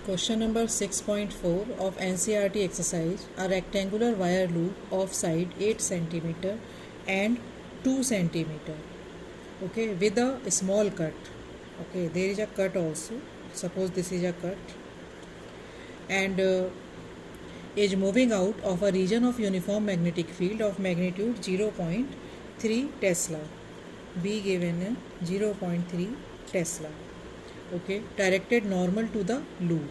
Question number 6.4 of NCERT exercise. A rectangular wire loop of side 8 cm and 2 cm. Okay, with a small cut. Okay, there is a cut also. Suppose this is a cut. And is moving out of a region of uniform magnetic field of magnitude 0.3 Tesla. B given 0.3 Tesla. Okay, directed normal to the loop.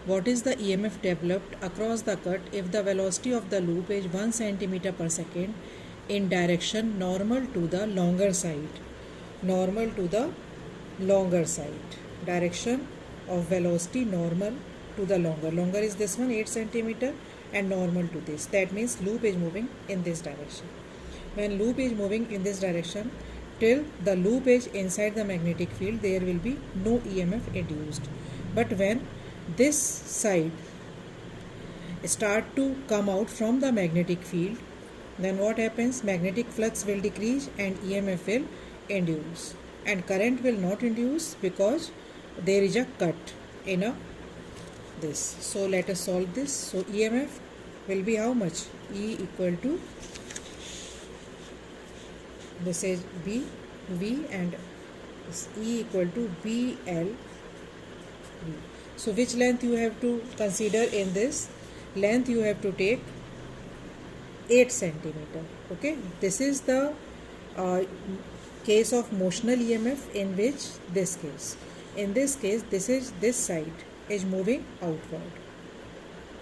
What is the EMF developed across the cut if the velocity of the loop is 1 cm per second in direction normal to the longer side? Normal to the longer side. Direction of velocity normal to the longer. Longer is this one, 8 cm, and normal to this. That means loop is moving in this direction. When loop is moving in this direction, till the loop is inside the magnetic field, there will be no EMF induced. But when this side start to come out from the magnetic field, then what happens? Magnetic flux will decrease and EMF will induce, and current will not induce because there is a cut in a this. So let us solve this. So EMF will be how much? E equal to, this is B, V, and E equal to BL, V. So which length you have to consider in this? Length you have to take 8 cm. Okay, this is the case of motional EMF. In which this case, in this case, this side is moving outward.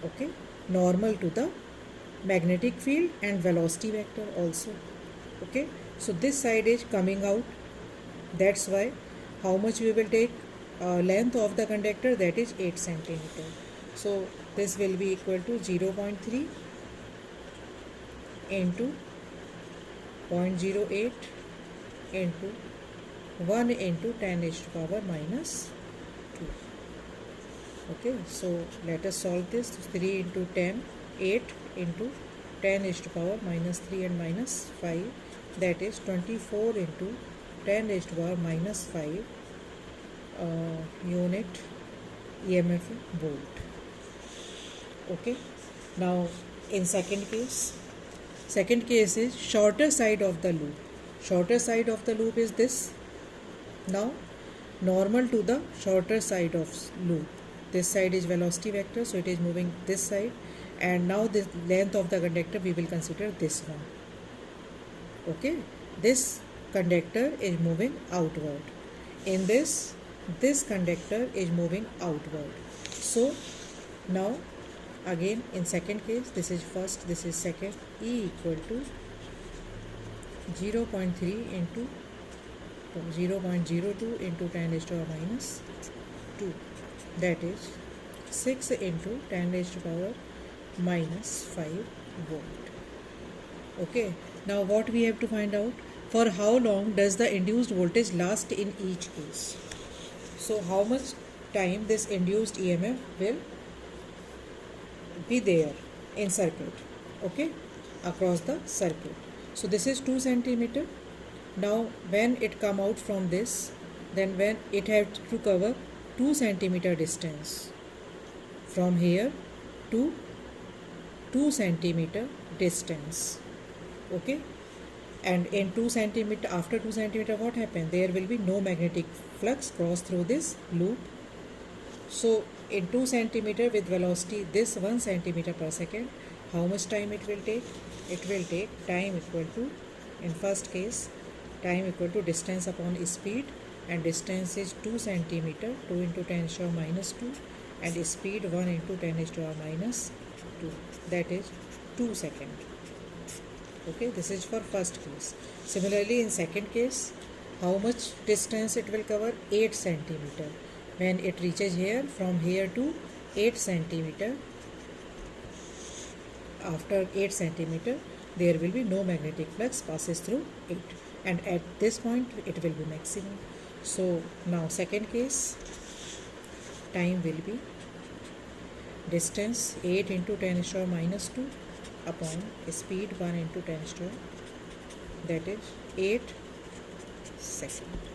Okay, normal to the magnetic field and velocity vector also. Okay, so this side is coming out. That's why how much we will take length of the conductor, that is 8 cm. So this will be equal to 0.3 into 0.08 into 1 into 10 raised to power minus 2. Okay, so let us solve this. 3 into 10, 8 into 10 raised to power minus 3 and minus 5, that is 24 into 10 raised to power minus 5 unit EMF volt. Okay, now in second case is shorter side of the loop. Shorter side of the loop is this. Now normal to the shorter side of loop. This side is velocity vector, so it is moving this side, and now the length of the conductor we will consider this one. Okay, this conductor is moving outward. In this conductor is moving outward. So now again in second case, this is first, this is second. E equal to 0.3 into 0.02 into 10 raised to power minus 2, that is 6 into 10 raised to power minus 5 volt. Okay, now what we have to find out? For how long does the induced voltage last in each case? So how much time this induced EMF will be there in circuit, okay, across the circuit. So this is 2 cm. Now when it come out from this, then when it has to cover 2 cm distance from here to 2 cm distance. Okay, and in 2 cm, after 2 cm, what happened? There will be no magnetic flux cross through this loop. So in 2 cm with velocity this 1 cm per second, how much time it will take? It will take time equal to, in first case, time equal to distance upon speed, and distance is 2 cm, 2 into 10 raised to power minus 2, and speed 1 into 10 raised to power minus 2, that is 2 seconds. Okay, this is for first case. Similarly in second case, how much distance it will cover? 8 cm. When it reaches here, from here to 8 cm, after 8 cm, there will be no magnetic flux passes through 8, and at this point it will be maximum. So now second case, time will be distance 8 into 10 raised to power minus 2 upon speed 1 into 10 raised to power, that is 8 seconds.